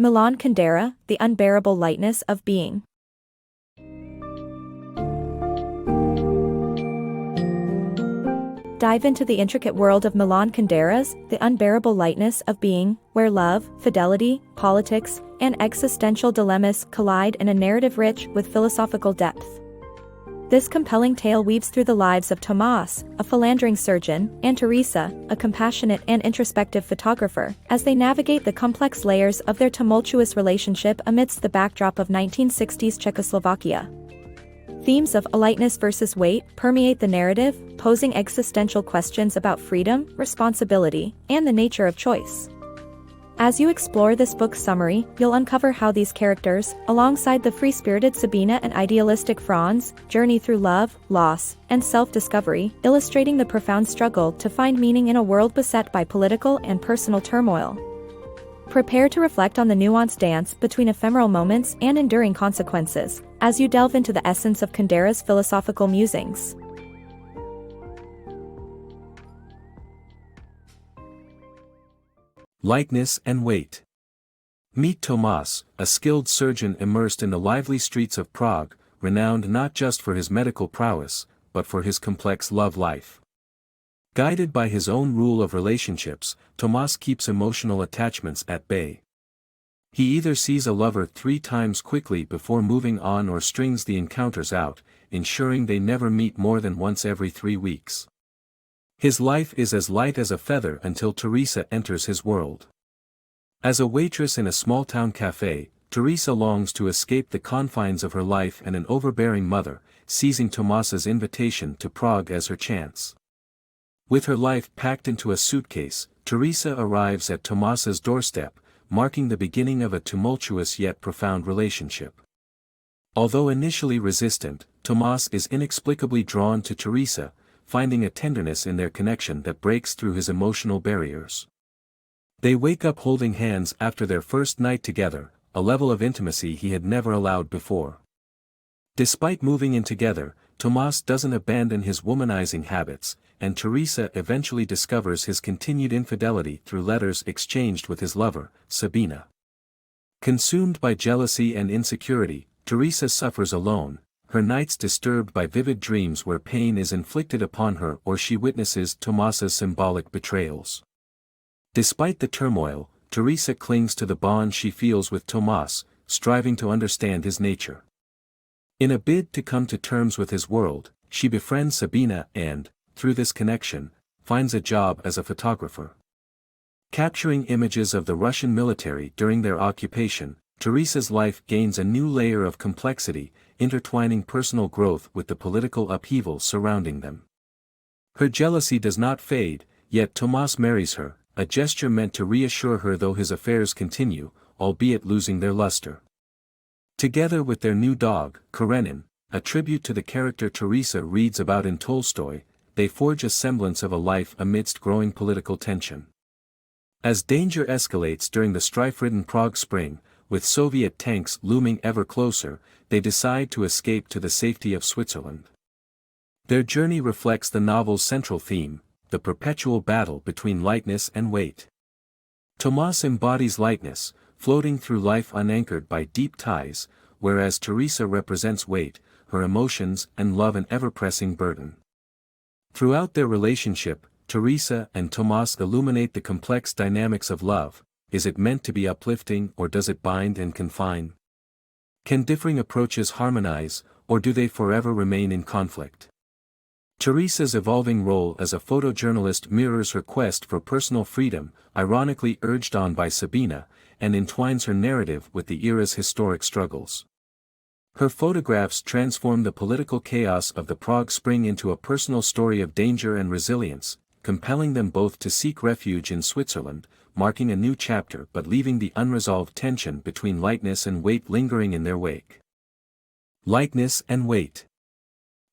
Milan Kundera, The Unbearable Lightness of Being. Dive into the intricate world of Milan Kundera's The Unbearable Lightness of Being, where love, fidelity, politics, and existential dilemmas collide in a narrative rich with philosophical depth. This compelling tale weaves through the lives of Tomas, a philandering surgeon, and Teresa, a compassionate and introspective photographer, as they navigate the complex layers of their tumultuous relationship amidst the backdrop of 1960s Czechoslovakia. Themes of lightness versus weight permeate the narrative, posing existential questions about freedom, responsibility, and the nature of choice. As you explore this book's summary, you'll uncover how these characters, alongside the free-spirited Sabina and idealistic Franz, journey through love, loss, and self-discovery, illustrating the profound struggle to find meaning in a world beset by political and personal turmoil. Prepare to reflect on the nuanced dance between ephemeral moments and enduring consequences, as you delve into the essence of Kundera's philosophical musings. Lightness and Weight. Meet Tomas, a skilled surgeon immersed in the lively streets of Prague, renowned not just for his medical prowess, but for his complex love life. Guided by his own rule of relationships, Tomas keeps emotional attachments at bay. He either sees a lover 3 times quickly before moving on or strings the encounters out, ensuring they never meet more than once every 3 weeks. His life is as light as a feather until Teresa enters his world. As a waitress in a small-town cafe, Teresa longs to escape the confines of her life and an overbearing mother, seizing Tomas's invitation to Prague as her chance. With her life packed into a suitcase, Teresa arrives at Tomas's doorstep, marking the beginning of a tumultuous yet profound relationship. Although initially resistant, Tomas is inexplicably drawn to Teresa, finding a tenderness in their connection that breaks through his emotional barriers. They wake up holding hands after their first night together, a level of intimacy he had never allowed before. Despite moving in together, Tomas doesn't abandon his womanizing habits, and Teresa eventually discovers his continued infidelity through letters exchanged with his lover, Sabina. Consumed by jealousy and insecurity, Teresa suffers alone, her nights disturbed by vivid dreams where pain is inflicted upon her or she witnesses Tomas's symbolic betrayals. Despite the turmoil, Teresa clings to the bond she feels with Tomas, striving to understand his nature. In a bid to come to terms with his world, she befriends Sabina and, through this connection, finds a job as a photographer. Capturing images of the Russian military during their occupation, Teresa's life gains a new layer of complexity, intertwining personal growth with the political upheaval surrounding them. Her jealousy does not fade, yet Tomas marries her, a gesture meant to reassure her though his affairs continue, albeit losing their luster. Together with their new dog, Karenin, a tribute to the character Teresa reads about in Tolstoy, they forge a semblance of a life amidst growing political tension. As danger escalates during the strife-ridden Prague Spring, with Soviet tanks looming ever closer, they decide to escape to the safety of Switzerland. Their journey reflects the novel's central theme, the perpetual battle between lightness and weight. Tomas embodies lightness, floating through life unanchored by deep ties, whereas Teresa represents weight, her emotions and love an ever-pressing burden. Throughout their relationship, Teresa and Tomas illuminate the complex dynamics of love. Is it meant to be uplifting or does it bind and confine? Can differing approaches harmonize, or do they forever remain in conflict? Teresa's evolving role as a photojournalist mirrors her quest for personal freedom, ironically urged on by Sabina, and entwines her narrative with the era's historic struggles. Her photographs transform the political chaos of the Prague Spring into a personal story of danger and resilience, compelling them both to seek refuge in Switzerland, marking a new chapter but leaving the unresolved tension between lightness and weight lingering in their wake. Lightness and Weight.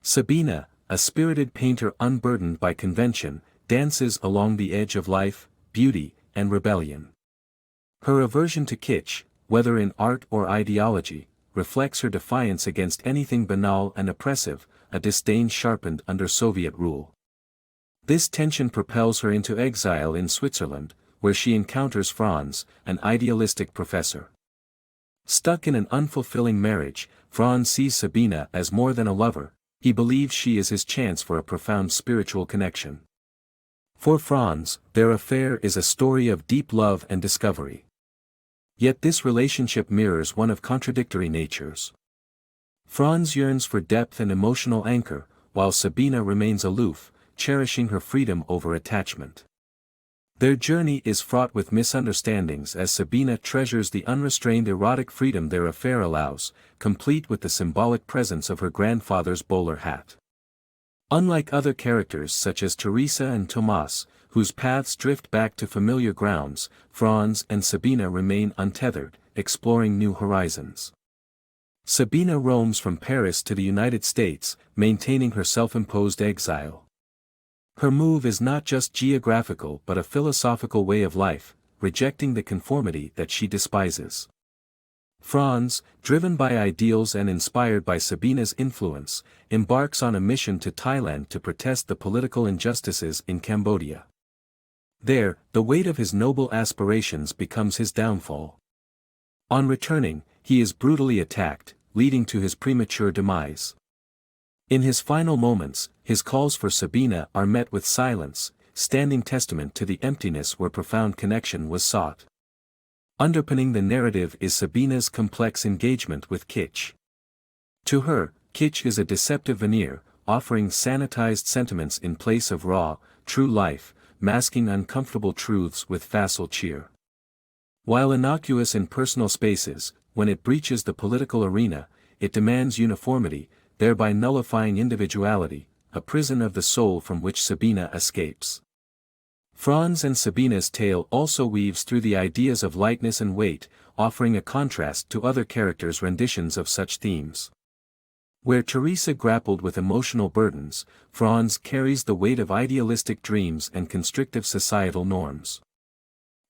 Sabina, a spirited painter unburdened by convention, dances along the edge of life, beauty, and rebellion. Her aversion to kitsch, whether in art or ideology, reflects her defiance against anything banal and oppressive, a disdain sharpened under Soviet rule. This tension propels her into exile in Switzerland, where she encounters Franz, an idealistic professor. Stuck in an unfulfilling marriage, Franz sees Sabina as more than a lover, he believes she is his chance for a profound spiritual connection. For Franz, their affair is a story of deep love and discovery. Yet this relationship mirrors one of contradictory natures. Franz yearns for depth and emotional anchor, while Sabina remains aloof, cherishing her freedom over attachment. Their journey is fraught with misunderstandings as Sabina treasures the unrestrained erotic freedom their affair allows, complete with the symbolic presence of her grandfather's bowler hat. Unlike other characters such as Teresa and Tomas, whose paths drift back to familiar grounds, Franz and Sabina remain untethered, exploring new horizons. Sabina roams from Paris to the United States, maintaining her self-imposed exile. Her move is not just geographical but a philosophical way of life, rejecting the conformity that she despises. Franz, driven by ideals and inspired by Sabina's influence, embarks on a mission to Thailand to protest the political injustices in Cambodia. There, the weight of his noble aspirations becomes his downfall. On returning, he is brutally attacked, leading to his premature demise. In his final moments, his calls for Sabina are met with silence, standing testament to the emptiness where profound connection was sought. Underpinning the narrative is Sabina's complex engagement with kitsch. To her, kitsch is a deceptive veneer, offering sanitized sentiments in place of raw, true life, masking uncomfortable truths with facile cheer. While innocuous in personal spaces, when it breaches the political arena, it demands uniformity, thereby nullifying individuality, a prison of the soul from which Sabina escapes. Franz and Sabina's tale also weaves through the ideas of lightness and weight, offering a contrast to other characters' renditions of such themes. Where Teresa grappled with emotional burdens, Franz carries the weight of idealistic dreams and constrictive societal norms.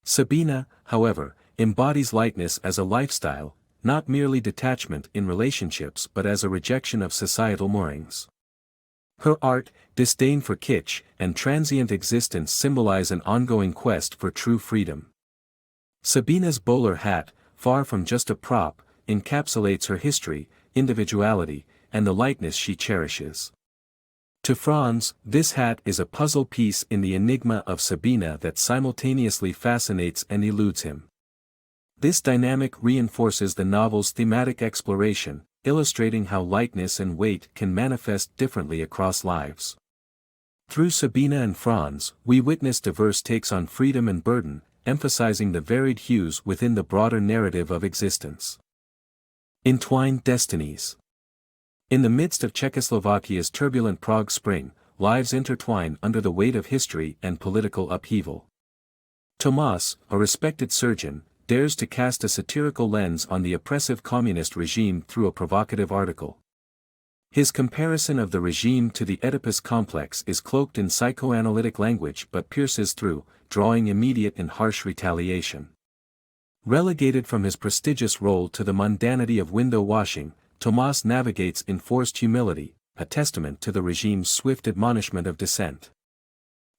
Sabina, however, embodies lightness as a lifestyle, not merely detachment in relationships but as a rejection of societal moorings. Her art, disdain for kitsch, and transient existence symbolize an ongoing quest for true freedom. Sabina's bowler hat, far from just a prop, encapsulates her history, individuality, and the lightness she cherishes. To Franz, this hat is a puzzle piece in the enigma of Sabina that simultaneously fascinates and eludes him. This dynamic reinforces the novel's thematic exploration, illustrating how lightness and weight can manifest differently across lives. Through Sabina and Franz, we witness diverse takes on freedom and burden, emphasizing the varied hues within the broader narrative of existence. Entwined Destinies. In the midst of Czechoslovakia's turbulent Prague Spring, lives intertwine under the weight of history and political upheaval. Tomas, a respected surgeon, dares to cast a satirical lens on the oppressive communist regime through a provocative article. His comparison of the regime to the Oedipus complex is cloaked in psychoanalytic language but pierces through, drawing immediate and harsh retaliation. Relegated from his prestigious role to the mundanity of window washing, Tomas navigates in forced humility, a testament to the regime's swift admonishment of dissent.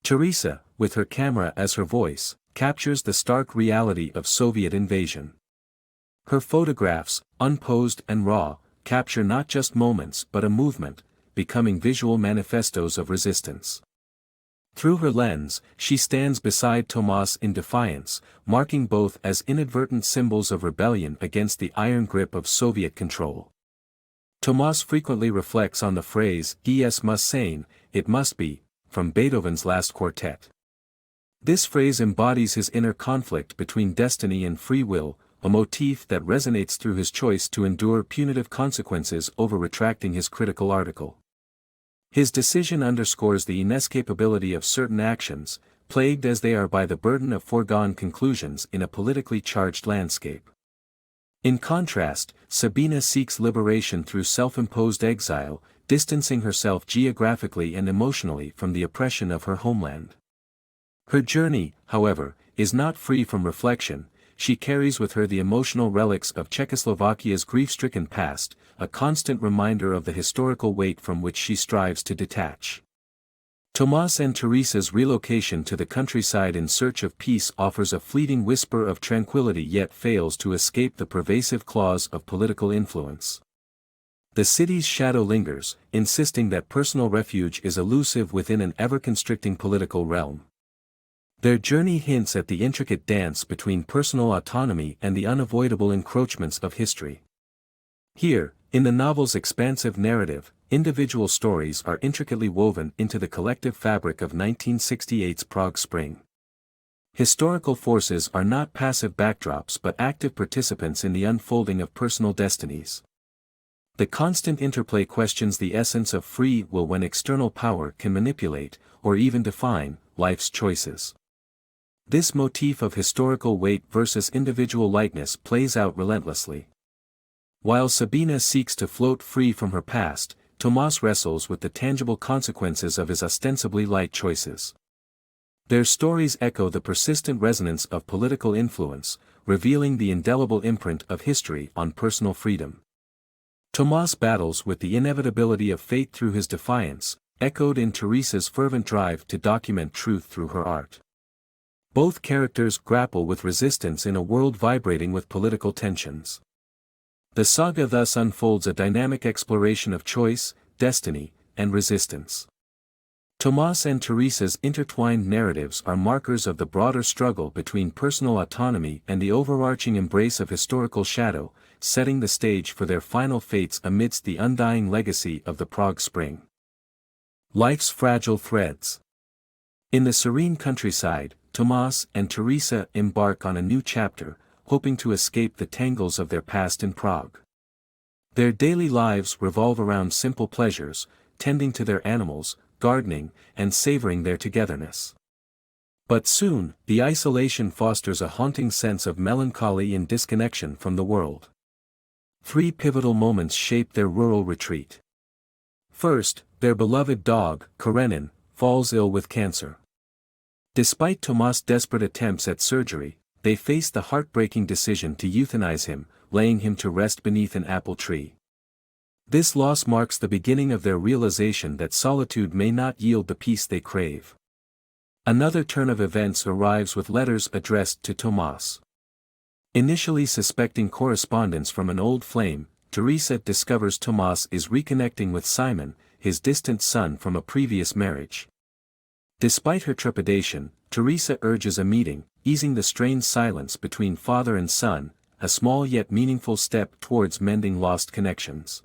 Teresa, with her camera as her voice, captures the stark reality of Soviet invasion. Her photographs, unposed and raw, capture not just moments but a movement, becoming visual manifestos of resistance. Through her lens, she stands beside Tomas in defiance, marking both as inadvertent symbols of rebellion against the iron grip of Soviet control. Tomas frequently reflects on the phrase "es muss sein, it must be," from Beethoven's Last Quartet. This phrase embodies his inner conflict between destiny and free will, a motif that resonates through his choice to endure punitive consequences over retracting his critical article. His decision underscores the inescapability of certain actions, plagued as they are by the burden of foregone conclusions in a politically charged landscape. In contrast, Sabina seeks liberation through self-imposed exile, distancing herself geographically and emotionally from the oppression of her homeland. Her journey, however, is not free from reflection. She carries with her the emotional relics of Czechoslovakia's grief-stricken past, a constant reminder of the historical weight from which she strives to detach. Tomas and Teresa's relocation to the countryside in search of peace offers a fleeting whisper of tranquility yet fails to escape the pervasive claws of political influence. The city's shadow lingers, insisting that personal refuge is elusive within an ever-constricting political realm. Their journey hints at the intricate dance between personal autonomy and the unavoidable encroachments of history. Here, in the novel's expansive narrative, individual stories are intricately woven into the collective fabric of 1968's Prague Spring. Historical forces are not passive backdrops but active participants in the unfolding of personal destinies. The constant interplay questions the essence of free will when external power can manipulate, or even define, life's choices. This motif of historical weight versus individual lightness plays out relentlessly. While Sabina seeks to float free from her past, Tomas wrestles with the tangible consequences of his ostensibly light choices. Their stories echo the persistent resonance of political influence, revealing the indelible imprint of history on personal freedom. Tomas battles with the inevitability of fate through his defiance, echoed in Teresa's fervent drive to document truth through her art. Both characters grapple with resistance in a world vibrating with political tensions. The saga thus unfolds a dynamic exploration of choice, destiny, and resistance. Tomas and Teresa's intertwined narratives are markers of the broader struggle between personal autonomy and the overarching embrace of historical shadow, setting the stage for their final fates amidst the undying legacy of the Prague Spring. Life's fragile threads. In the serene countryside, Tomas and Teresa embark on a new chapter, hoping to escape the tangles of their past in Prague. Their daily lives revolve around simple pleasures, tending to their animals, gardening, and savoring their togetherness. But soon, the isolation fosters a haunting sense of melancholy and disconnection from the world. Three pivotal moments shape their rural retreat. First, their beloved dog, Karenin, falls ill with cancer. Despite Tomas' desperate attempts at surgery, they face the heartbreaking decision to euthanize him, laying him to rest beneath an apple tree. This loss marks the beginning of their realization that solitude may not yield the peace they crave. Another turn of events arrives with letters addressed to Tomas. Initially suspecting correspondence from an old flame, Teresa discovers Tomas is reconnecting with Simon, his distant son from a previous marriage. Despite her trepidation, Teresa urges a meeting, easing the strained silence between father and son, a small yet meaningful step towards mending lost connections.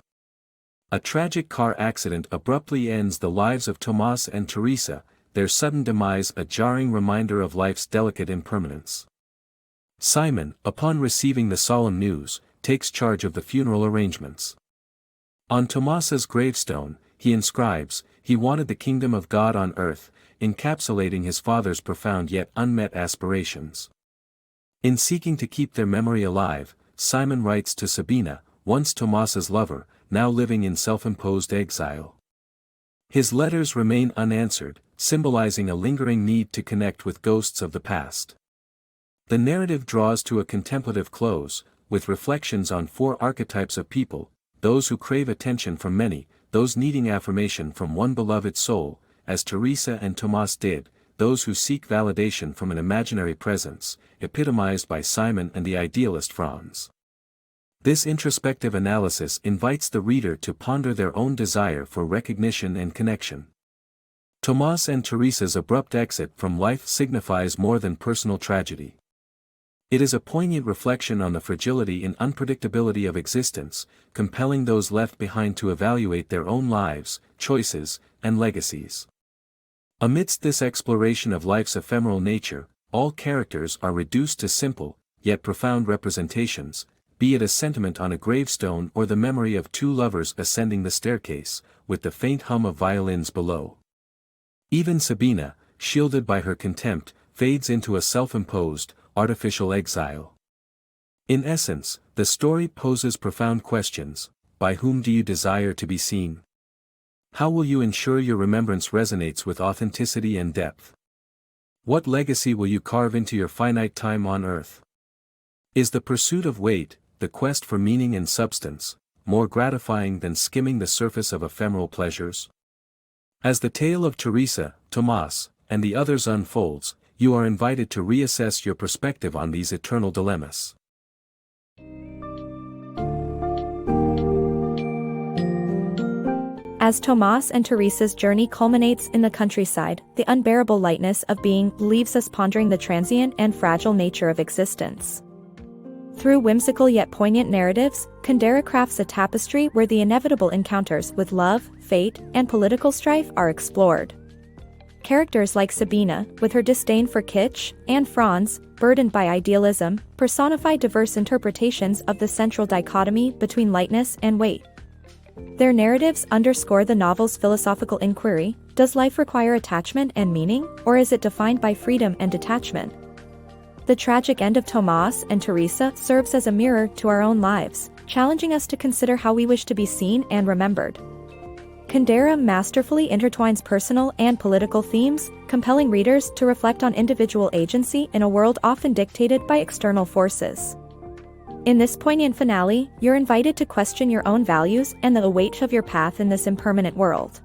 A tragic car accident abruptly ends the lives of Tomas and Teresa, their sudden demise a jarring reminder of life's delicate impermanence. Simon, upon receiving the solemn news, takes charge of the funeral arrangements. On Tomas's gravestone, he inscribes, "He wanted the kingdom of God on earth," encapsulating his father's profound yet unmet aspirations. In seeking to keep their memory alive, Simon writes to Sabina, once Tomas's lover, now living in self-imposed exile. His letters remain unanswered, symbolizing a lingering need to connect with ghosts of the past. The narrative draws to a contemplative close, with reflections on four archetypes of people: those who crave attention from many, those needing affirmation from one beloved soul, as Teresa and Tomas did, those who seek validation from an imaginary presence, epitomized by Simon and the idealist Franz. This introspective analysis invites the reader to ponder their own desire for recognition and connection. Tomas and Teresa's abrupt exit from life signifies more than personal tragedy. It is a poignant reflection on the fragility and unpredictability of existence, compelling those left behind to evaluate their own lives, choices, and legacies. Amidst this exploration of life's ephemeral nature, all characters are reduced to simple, yet profound representations, be it a sentiment on a gravestone or the memory of two lovers ascending the staircase, with the faint hum of violins below. Even Sabina, shielded by her contempt, fades into a self-imposed, artificial exile. In essence, the story poses profound questions: by whom do you desire to be seen? How will you ensure your remembrance resonates with authenticity and depth? What legacy will you carve into your finite time on earth? Is the pursuit of weight, the quest for meaning and substance, more gratifying than skimming the surface of ephemeral pleasures? As the tale of Teresa, Tomas, and the others unfolds, you are invited to reassess your perspective on these eternal dilemmas. As Tomas and Teresa's journey culminates in the countryside, the unbearable lightness of being leaves us pondering the transient and fragile nature of existence. Through whimsical yet poignant narratives, Kundera crafts a tapestry where the inevitable encounters with love, fate, and political strife are explored. Characters like Sabina, with her disdain for kitsch, and Franz, burdened by idealism, personify diverse interpretations of the central dichotomy between lightness and weight. Their narratives underscore the novel's philosophical inquiry: does life require attachment and meaning, or is it defined by freedom and detachment? The tragic end of Tomas and Teresa serves as a mirror to our own lives, challenging us to consider how we wish to be seen and remembered. Kundera masterfully intertwines personal and political themes, compelling readers to reflect on individual agency in a world often dictated by external forces. In this poignant finale, you're invited to question your own values and the weight of your path in this impermanent world.